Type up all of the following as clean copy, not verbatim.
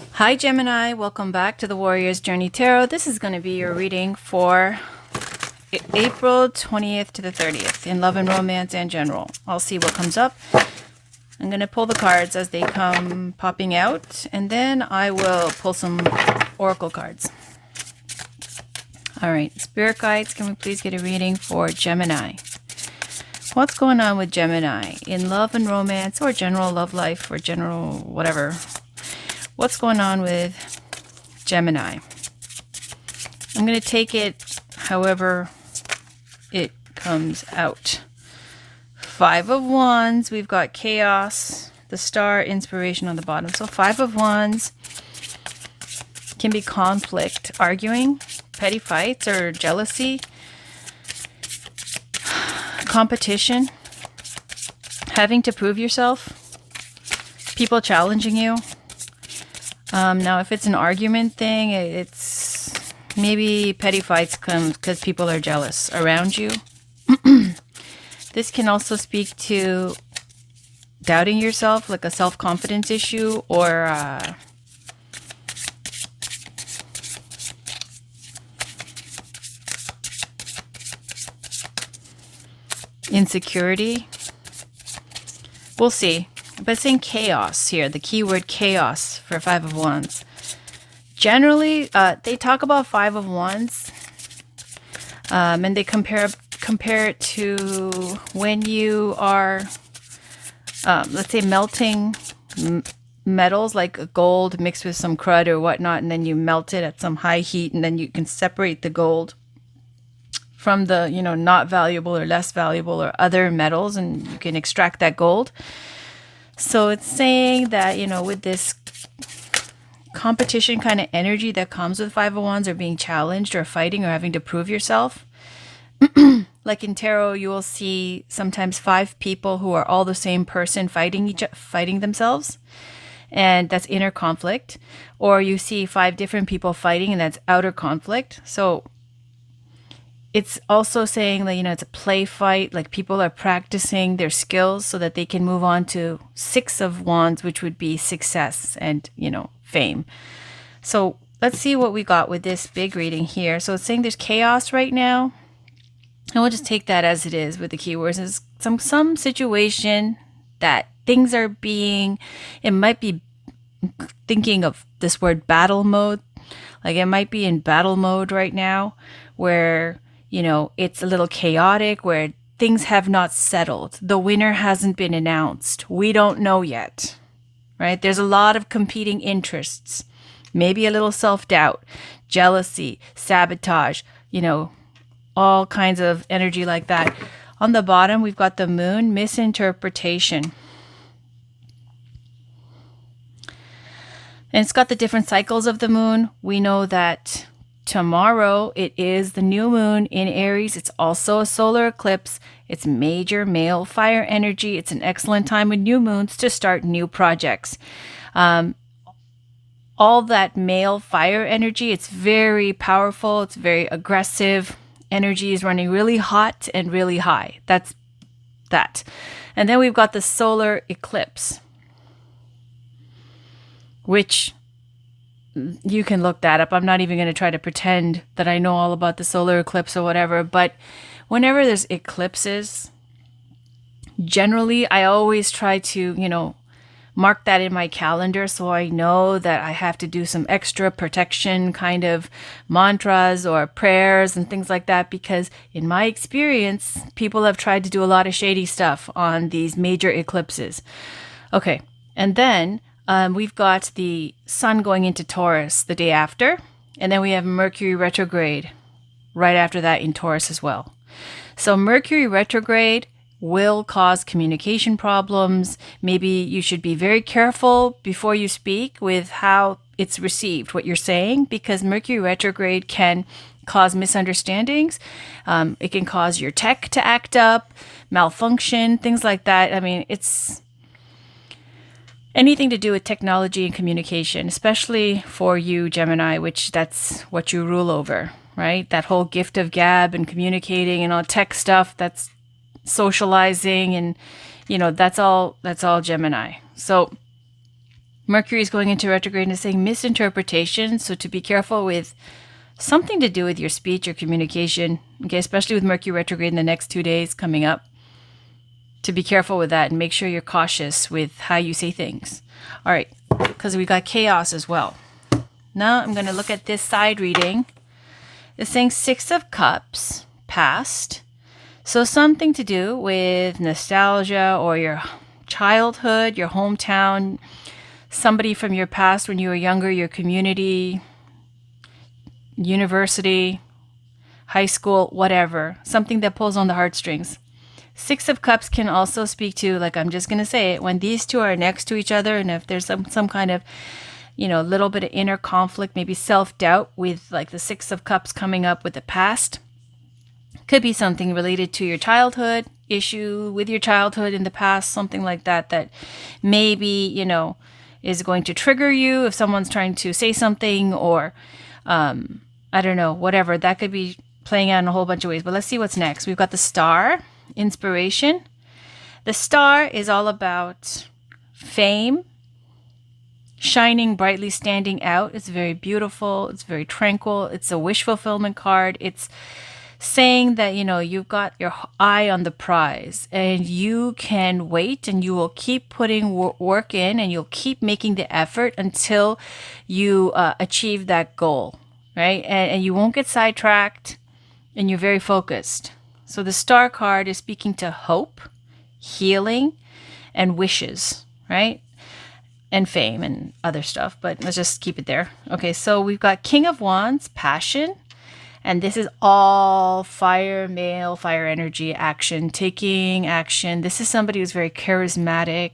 Hi Gemini, welcome back to the Warrior's Journey Tarot. This is going to be your reading for April 20th to the 30th in love and romance and general. I'll see what comes up. I'm going to pull the cards as they come popping out, and then I will pull some oracle cards. All right, Spirit Guides, can we please get a reading for Gemini? What's going on with Gemini in love and romance or general love life or general whatever? What's going on with Gemini? I'm going to take it however it comes out. Five of Wands, we've got chaos, the star, inspiration on the bottom. So Five of Wands can be conflict, arguing, petty fights or jealousy, competition, having to prove yourself, people challenging you. Now, if it's an argument thing, it's maybe petty fights come because people are jealous around you. This can also speak to doubting yourself, like a self-confidence issue, or insecurity. We'll see. But it's saying chaos here, the keyword chaos for Five of Wands. Generally, they talk about Five of Wands, and they compare it to when you are, let's say, melting metals like gold mixed with some crud or whatnot, and then you melt it at some high heat, and then you can separate the gold from the, not valuable or less valuable or other metals, and you can extract that gold. So it's saying that, with this competition kind of energy that comes with Five of Wands, or being challenged or fighting or having to prove yourself. Like in tarot, you will see sometimes five people who are all the same person fighting themselves, and that's inner conflict. Or you see five different people fighting, and that's outer conflict. So it's also saying that, it's a play fight, like people are practicing their skills so that they can move on to Six of Wands, which would be success and, fame. So let's see what we got with this big reading here. So it's saying there's chaos right now. And we'll just take that as it is with the keywords. It's some situation that things are being, it might be thinking of this word battle mode. Like it might be in battle mode right now where, it's a little chaotic, where things have not settled. The winner hasn't been announced. We don't know yet, right? There's a lot of competing interests, maybe a little self-doubt, jealousy, sabotage, all kinds of energy like that. On the bottom, we've got the moon, misinterpretation. And it's got the different cycles of the moon. We know that tomorrow it is the new moon in Aries. It's also a solar eclipse. It's major male fire energy. It's an excellent time with new moons to start new projects. All that male fire energy, it's very powerful. It's very aggressive. Energy is running really hot and really high. That's that. And then we've got the solar eclipse, which you can look that up. I'm not even going to try to pretend that I know all about the solar eclipse or whatever. But whenever there's eclipses, generally I always try to, mark that in my calendar so I know that I have to do some extra protection kind of mantras or prayers and things like that, because in my experience, people have tried to do a lot of shady stuff on these major eclipses. Okay, and then we've got the sun going into Taurus the day after, and then we have Mercury retrograde right after that in Taurus as well. So Mercury retrograde will cause communication problems. Maybe you should be very careful before you speak with how it's received, what you're saying, because Mercury retrograde can cause misunderstandings. It can cause your tech to act up, malfunction, things like that. I mean, it's anything to do with technology and communication, especially for you, Gemini, which that's what you rule over, right? That whole gift of gab and communicating and all tech stuff, that's socializing, and that's all Gemini. So Mercury is going into retrograde and is saying misinterpretation. So to be careful with something to do with your speech or communication, okay, especially with Mercury retrograde in the next 2 days coming up. To be careful with that and make sure you're cautious with how you say things. All right, because we got chaos as well. Now I'm going to look at this side reading. It's saying 6 of Cups, past. So something to do with nostalgia or your childhood, your hometown, somebody from your past when you were younger, your community, university, high school, whatever. Something that pulls on the heartstrings. 6 of Cups can also speak to, like I'm just going to say it, when these two are next to each other and if there's some kind of, little bit of inner conflict, maybe self-doubt with like the 6 of Cups coming up with the past. Could be something related to your childhood, issue with your childhood in the past, something like that, that maybe, is going to trigger you if someone's trying to say something or, I don't know, whatever. That could be playing out in a whole bunch of ways. But let's see what's next. We've got the Star. Inspiration. The Star is all about fame, shining brightly, standing out. It's very beautiful. It's very tranquil. It's a wish fulfillment card. It's saying that, you've got your eye on the prize and you can wait and you will keep putting work in and you'll keep making the effort until you achieve that goal, right? And you won't get sidetracked and you're very focused. So the Star card is speaking to hope, healing, and wishes, right? And fame and other stuff, but let's just keep it there. Okay, so we've got King of Wands, passion, and this is all fire, male, fire energy, action, taking action. This is somebody who's very charismatic,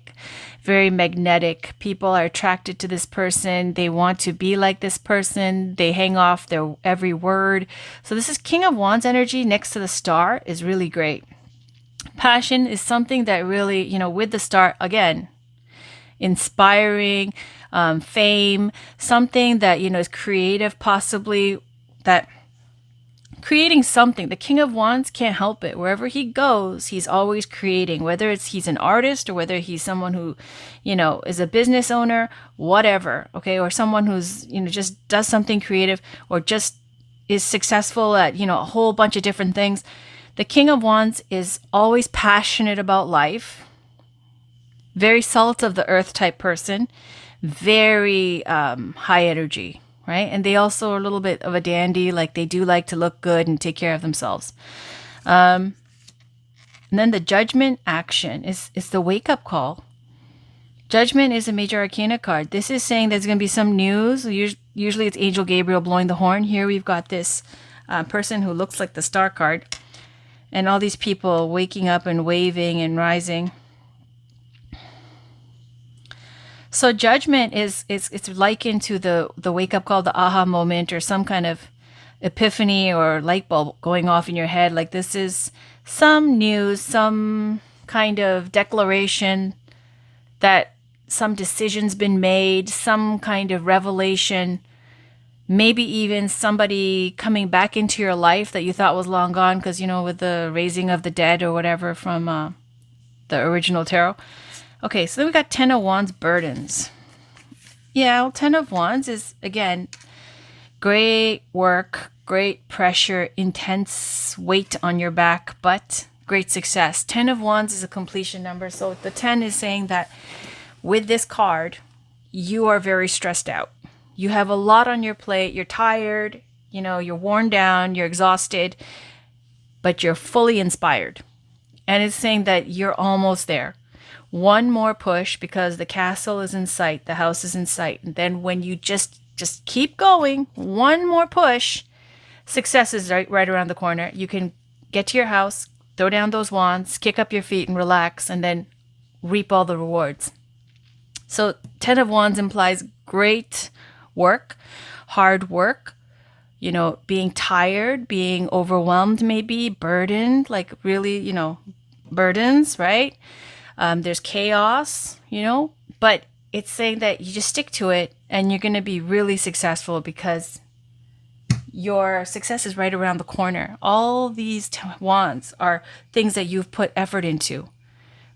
very magnetic. People are attracted to this person. They want to be like this person. They hang off their every word. So this is King of Wands energy next to the Star is really great. Passion is something that really, with the Star, again, inspiring, fame, something that, is creative, possibly that creating something. The King of Wands can't help it. Wherever he goes, he's always creating, whether he's an artist or whether he's someone who, is a business owner, whatever. Okay. Or someone who's, just does something creative or just is successful at, a whole bunch of different things. The King of Wands is always passionate about life. Very salt of the earth type person. Very high energy. Right? And they also are a little bit of a dandy, like they do like to look good and take care of themselves. And then the Judgment action is the wake-up call. Judgment is a major arcana card. This is saying there's going to be some news. Usually it's Angel Gabriel blowing the horn. Here we've got this person who looks like the Star card. And all these people waking up and waving and rising. So judgment it's likened to the wake-up call, the aha moment, or some kind of epiphany or light bulb going off in your head. Like this is some news, some kind of declaration that some decision's been made, some kind of revelation, maybe even somebody coming back into your life that you thought was long gone because, with the raising of the dead or whatever from the original tarot. Okay, so then we got 10 of Wands, burdens. Yeah, well, 10 of Wands is, again, great work, great pressure, intense weight on your back, but great success. 10 of Wands is a completion number. So the 10 is saying that with this card, you are very stressed out. You have a lot on your plate. You're tired, you're worn down, you're exhausted, but you're fully inspired. And it's saying that you're almost there. One more push because the castle is in sight, the house is in sight. And then when you just keep going, one more push, success is right around the corner. You can get to your house, throw down those wands, kick up your feet and relax, and then reap all the rewards. So 10 of Wands implies great work, hard work, being tired, being overwhelmed, maybe burdened, like really, burdens, right? There's chaos, but it's saying that you just stick to it and you're going to be really successful because your success is right around the corner. All these wands are things that you've put effort into,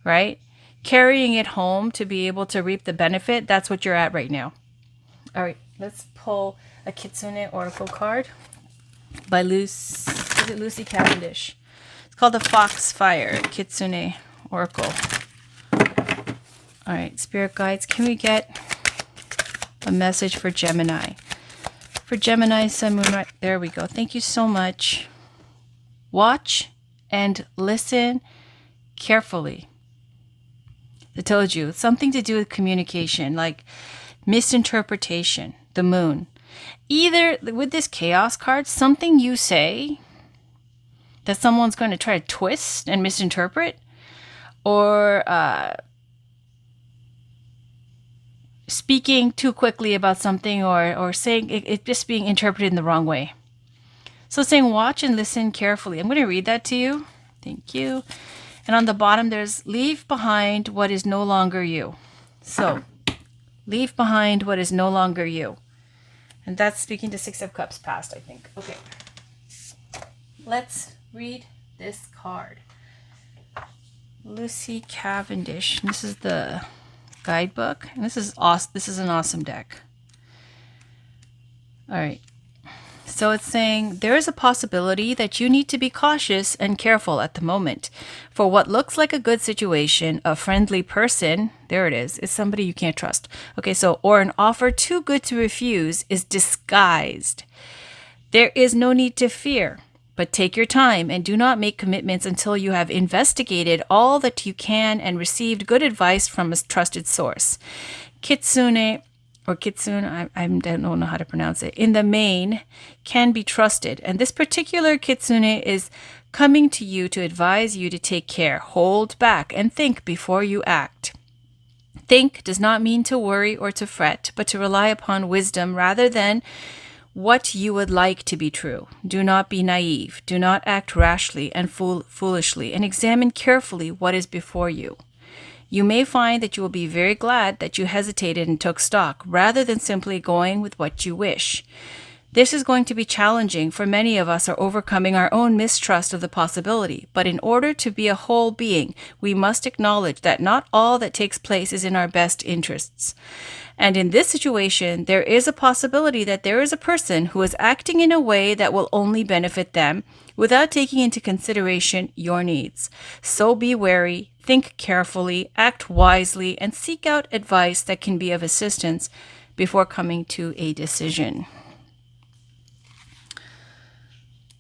right? carrying it home to be able to reap the benefit, that's what you're at right now. All right, let's pull a Kitsune Oracle card by Lucy Cavendish. It's called the Foxfire Kitsune Oracle. All right, Spirit Guides, can we get a message for Gemini? For Gemini, Sun, Moon, right there we go. Thank you so much. Watch and listen carefully. I told you, it's something to do with communication, like misinterpretation, the moon. Either with this chaos card, something you say that someone's going to try to twist and misinterpret, or speaking too quickly about something, or saying it just being interpreted in the wrong way. So saying watch and listen carefully. I'm going to read that to you. Thank you. And on the bottom, there's leave behind what is no longer you. So leave behind what is no longer you. And that's speaking to Six of Cups past, I think. Okay. Let's read this card. Lucy Cavendish. This is the guidebook. And this is awesome. This is an awesome deck. All right. So it's saying there is a possibility that you need to be cautious and careful at the moment. For what looks like a good situation, a friendly person, there it is somebody you can't trust. Okay, so, or an offer too good to refuse is disguised. There is no need to fear, but take your time and do not make commitments until you have investigated all that you can and received good advice from a trusted source. Kitsune, or Kitsune, I don't know how to pronounce it, in the main can be trusted. And this particular Kitsune is coming to you to advise you to take care, hold back, and think before you act. Think does not mean to worry or to fret, but to rely upon wisdom rather than what you would like to be true. Do not be naive. Do not act rashly and foolishly, and examine carefully what is before you. You may find that you will be very glad that you hesitated and took stock, rather than simply going with what you wish. This is going to be challenging, for many of us are overcoming our own mistrust of the possibility. But in order to be a whole being, we must acknowledge that not all that takes place is in our best interests. And in this situation, there is a possibility that there is a person who is acting in a way that will only benefit them, without taking into consideration your needs. So be wary, think carefully, act wisely, and seek out advice that can be of assistance before coming to a decision.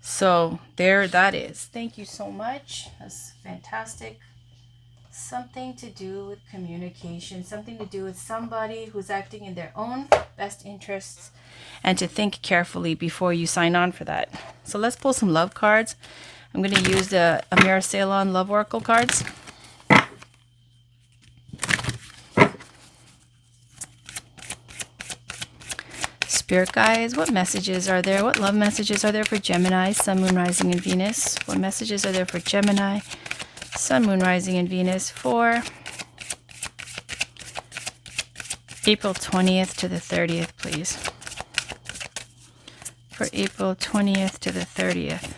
So there that is. Thank you so much. That's fantastic. Something to do with communication, something to do with somebody who's acting in their own best interests, and to think carefully before you sign on for that. So let's pull some love cards. I'm going to use the Amira Ceylon Love Oracle cards. Spirit guides, what messages are there? What love messages are there for Gemini, Sun, Moon, Rising, and Venus? What messages are there for Gemini, Sun, Moon, Rising, and Venus for April 20th to the 30th, please? For April 20th to the 30th.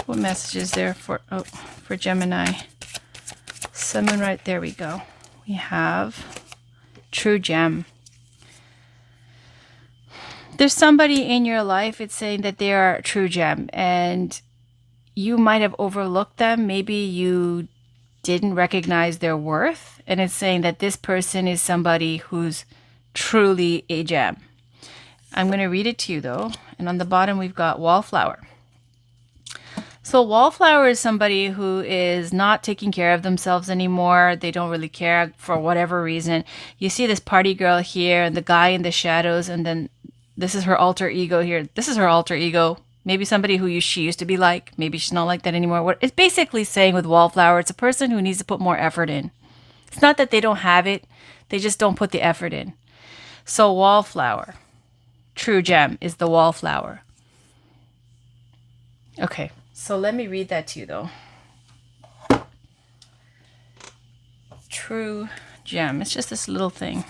What messages there for Gemini? Sun, Moon, right there we go. We have True Gem. There's somebody in your life, it's saying that they are a true gem, and you might have overlooked them. Maybe you didn't recognize their worth, and it's saying that this person is somebody who's truly a gem. I'm going to read it to you though, and on the bottom we've got Wallflower. So Wallflower is somebody who is not taking care of themselves anymore. They don't really care for whatever reason. You see this party girl here and the guy in the shadows, and then this is her alter ego here. This is her alter ego. Maybe somebody who she used to be like. Maybe she's not like that anymore. What it's basically saying with Wallflower, it's a person who needs to put more effort in. It's not that they don't have it. They just don't put the effort in. So Wallflower, True Gem, is the Wallflower. Okay. So let me read that to you, though. True Gem. It's just this little thing.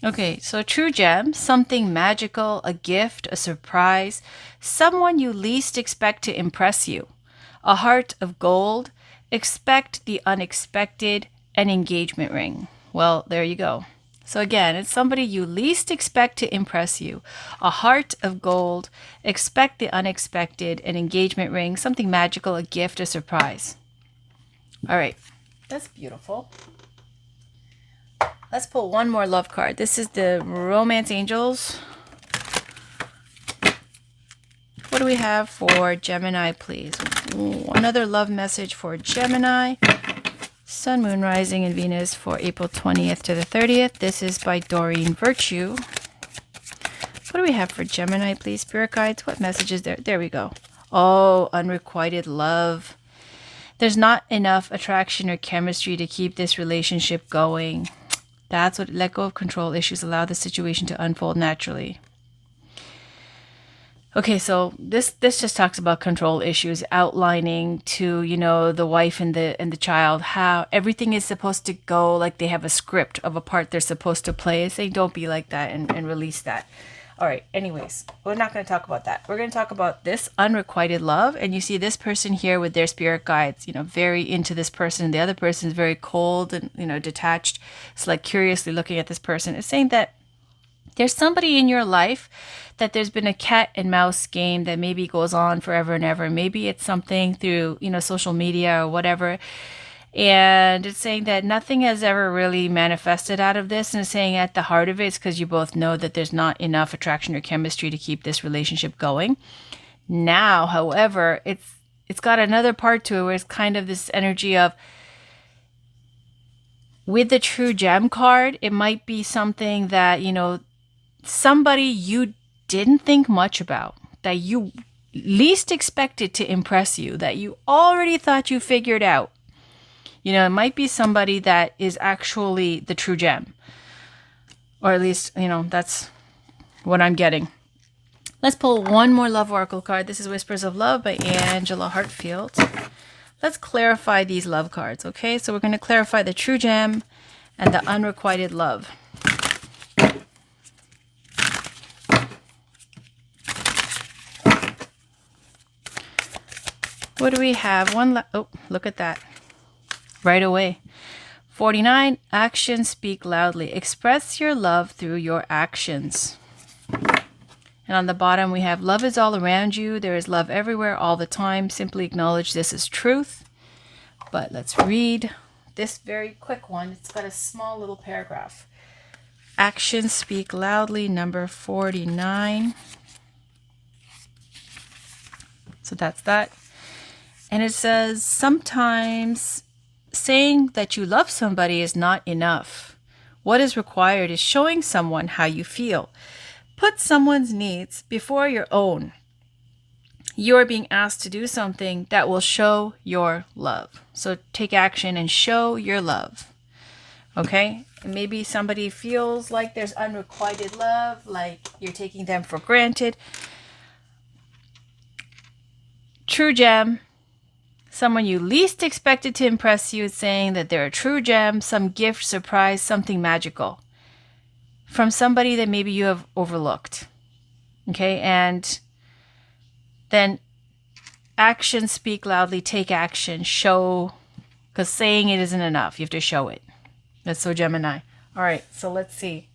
Okay, so true gem, something magical, a gift, a surprise, someone you least expect to impress you. A heart of gold, expect the unexpected, an engagement ring. Well, there you go. So again, it's somebody you least expect to impress you. A heart of gold, expect the unexpected, an engagement ring, something magical, a gift, a surprise. All right, that's beautiful. Let's pull one more love card. This is the Romance Angels. What do we have for Gemini, please? Another love message for Gemini. Sun, Moon, Rising, and Venus for April 20th to the 30th. This is by Doreen Virtue. What do we have for Gemini, please? Spirit guides, what message is there? There we go. Oh, unrequited love. There's not enough attraction or chemistry to keep this relationship going. That's what, let go of control issues, allow the situation to unfold naturally. Okay, so this just talks about control issues, outlining to, you know, the wife and the child how everything is supposed to go, like they have a script of a part they're supposed to play. Say don't be like that and release that. All right, anyways, we're not going to talk about that. We're going to talk about this unrequited love. And you see this person here with their spirit guides, you know, very into this person. The other person is very cold and, you know, detached. It's like curiously looking at this person. It's saying that there's somebody in your life that there's been a cat and mouse game that maybe goes on forever and ever. Maybe it's something through, you know, social media or whatever. And it's saying that nothing has ever really manifested out of this. And it's saying at the heart of it, it's because you both know that there's not enough attraction or chemistry to keep this relationship going. Now, however, it's got another part to it where it's kind of this energy of, with the True Gem card, it might be something that, you know, somebody you didn't think much about, that you least expected to impress you, that you already thought you figured out. You know, it might be somebody that is actually the true gem. Or at least, you know, that's what I'm getting. Let's pull one more love oracle card. This is Whispers of Love by Angela Hartfield. Let's clarify these love cards, okay? So we're going to clarify the true gem and the unrequited love. What do we have? Oh, look at that. Right away. 49, actions speak loudly. Express your love through your actions. And on the bottom we have love is all around you. There is love everywhere all the time. Simply acknowledge this is truth. But let's read this very quick one. It's got a small little paragraph. Actions speak loudly, number 49. So that's that. And it says, sometimes saying that you love somebody is not enough. What is required is showing someone how you feel. Put someone's needs before your own. You are being asked to do something that will show your love. So take action and show your love. Okay? Maybe somebody feels like there's unrequited love, like you're taking them for granted. True gem. Someone you least expected to impress you is saying that they're a true gem, some gift, surprise, something magical from somebody that maybe you have overlooked. Okay, and then actions speak loudly, take action, show, because saying it isn't enough. You have to show it. That's so Gemini. All right, so let's see.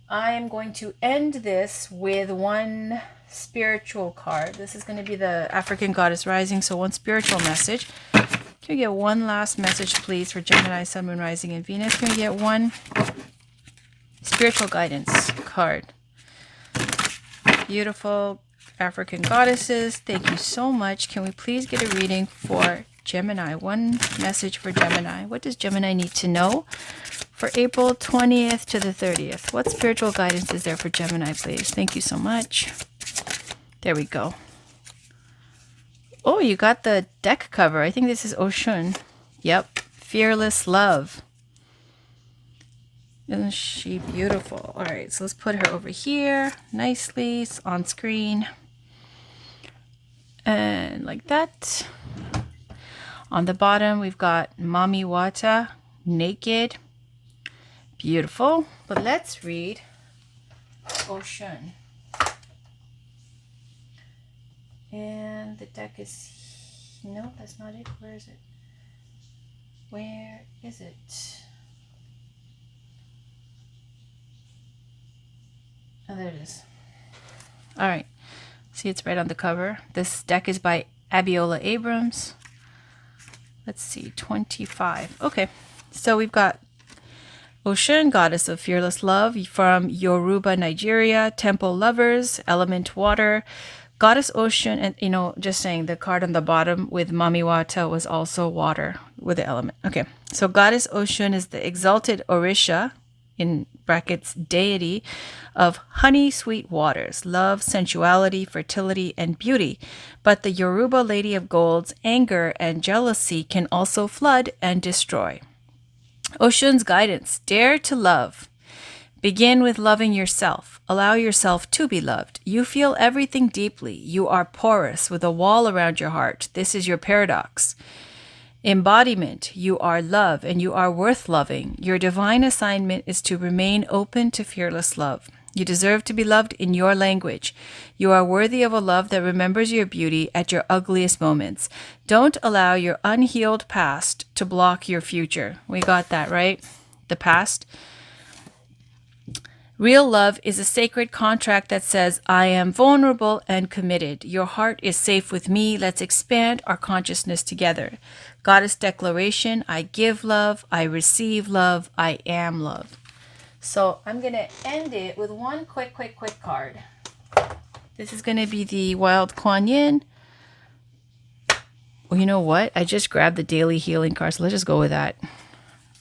I'm going to end this with one spiritual card. This is going to be the African Goddess Rising, so one spiritual message. Can we get one last message, please, for Gemini, Sun, Moon, Rising, and Venus? Can we get one spiritual guidance card? Beautiful African goddesses, thank you so much. Can we please get a reading for Gemini? One message for Gemini. What does Gemini need to know for April 20th to the 30th? What spiritual guidance is there for Gemini, please? Thank you so much. There we go. Oh, you got the deck cover. I think this is Oshun. Yep. Fearless Love. Isn't she beautiful? All right, so let's put her over here nicely on screen. And like that. On the bottom, we've got Mami Wata, naked. Beautiful. But let's read Ocean. And the deck is... No, that's not it. Where is it? Where is it? Oh, there it is. All right. See, it's right on the cover. This deck is by Abiola Abrams. Let's see, 25. Okay. So we've got Ocean, goddess of fearless love, from Yoruba, Nigeria. Temple lovers, element water. Goddess Ocean, and just saying the card on the bottom with Mamiwata was also water with the element. Okay. So Goddess Ocean is the exalted Orisha, in brackets, deity of honey sweet waters, love, sensuality, fertility, and beauty. But the Yoruba Lady of Gold's anger and jealousy can also flood and destroy. Ocean's guidance: dare to love. Begin with loving yourself. Allow yourself to be loved. You feel everything deeply. You are porous with a wall around your heart. This is your paradox. Embodiment: you are love and you are worth loving. Your divine assignment is to remain open to fearless love. You deserve to be loved in your language. You are worthy of a love that remembers your beauty at your ugliest moments. Don't allow your unhealed past to block your future. We got that, right? The past. Real love is a sacred contract that says, I am vulnerable and committed. Your heart is safe with me. Let's expand our consciousness together. Goddess declaration: I give love, I receive love, I am love. So I'm going to end it with one quick card. This is going to be the Wild Kuan Yin. Well, you know what? I just grabbed the daily healing card, so let's just go with that.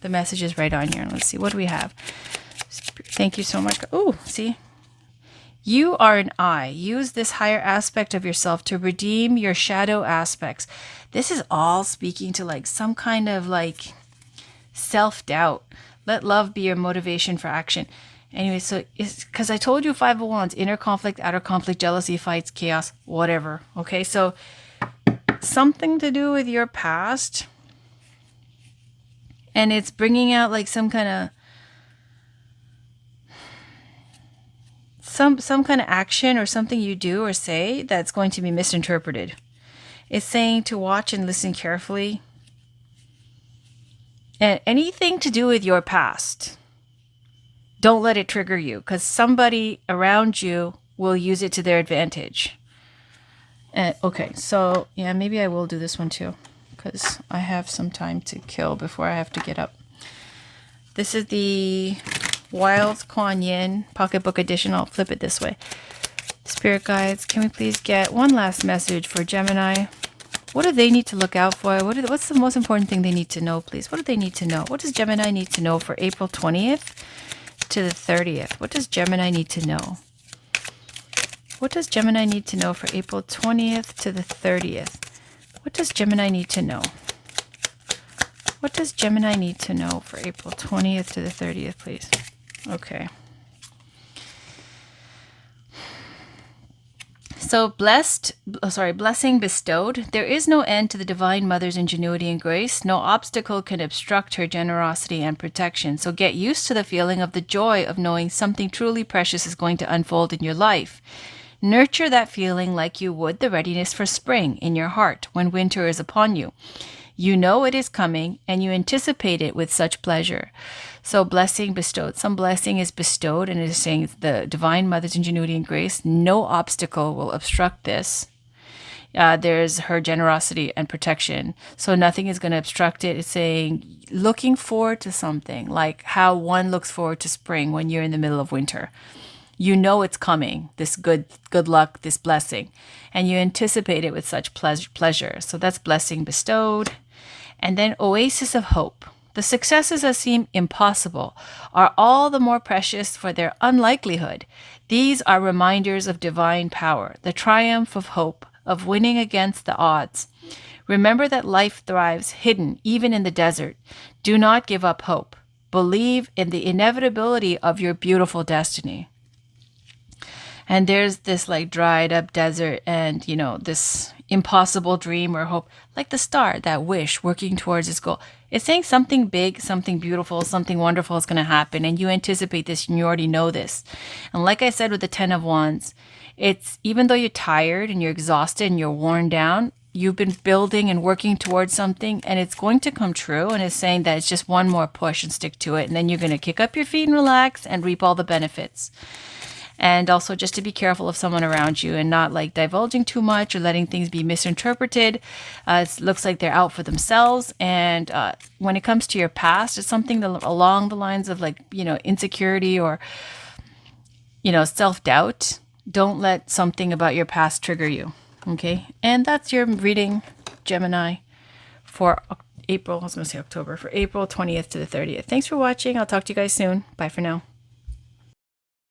The message is right on here. Let's see, what do we have? Thank you so much. Oh, see? You are an I. Use this higher aspect of yourself to redeem your shadow aspects. This is all speaking to like some kind of like self-doubt. Let love be your motivation for action. Anyway, so it's because I told you 5 of Wands: inner conflict, outer conflict, jealousy, fights, chaos, whatever. Okay, so something to do with your past. And it's bringing out like some kind of some kind of action or something you do or say that's going to be misinterpreted. It's saying to watch and listen carefully. And anything to do with your past, don't let it trigger you, because somebody around you will use it to their advantage. Okay, so yeah, maybe I will do this one too, because I have some time to kill before I have to get up. This is the Wild Kuan Yin Pocketbook Edition. I'll flip it this way. Spirit guides, can we please get one last message for Gemini? What do they need to look out for? What's the most important thing they need to know, please? What do they need to know? What does Gemini need to know for April 20th to the 30th? What does Gemini need to know? What does Gemini need to know for April 20th to the 30th? What does Gemini need to know? What does Gemini need to know for April 20th to the 30th, please? Okay. So blessing bestowed. There is no end to the Divine Mother's ingenuity and grace. No obstacle can obstruct her generosity and protection. So get used to the feeling of the joy of knowing something truly precious is going to unfold in your life. Nurture that feeling like you would the readiness for spring in your heart when winter is upon you. You know it is coming, and you anticipate it with such pleasure. So blessing bestowed. Some blessing is bestowed, and it is saying the Divine Mother's ingenuity and grace. No obstacle will obstruct this. There's her generosity and protection. So nothing is going to obstruct it. It's saying looking forward to something, like how one looks forward to spring when you're in the middle of winter. You know it's coming, this good luck, this blessing, and you anticipate it with such pleasure. So that's blessing bestowed. And then oasis of hope. The successes that seem impossible are all the more precious for their unlikelihood. These are reminders of divine power, the triumph of hope, of winning against the odds. Remember that life thrives hidden, even in the desert. Do not give up hope. Believe in the inevitability of your beautiful destiny. And there's this like dried up desert and, this impossible dream or hope, like the star, that wish working towards its goal. It's saying something big, something beautiful, something wonderful is going to happen, and you anticipate this and you already know this. And like I said with the 10 of Wands, it's even though you're tired and you're exhausted and you're worn down, you've been building and working towards something and it's going to come true. And it's saying that it's just one more push and stick to it. And then you're going to kick up your feet and relax and reap all the benefits. And also just to be careful of someone around you and not like divulging too much or letting things be misinterpreted. It looks like they're out for themselves. And when it comes to your past, it's something along the lines of like, insecurity or, self-doubt. Don't let something about your past trigger you. Okay. And that's your reading, Gemini, for October, for April 20th to the 30th. Thanks for watching. I'll talk to you guys soon. Bye for now.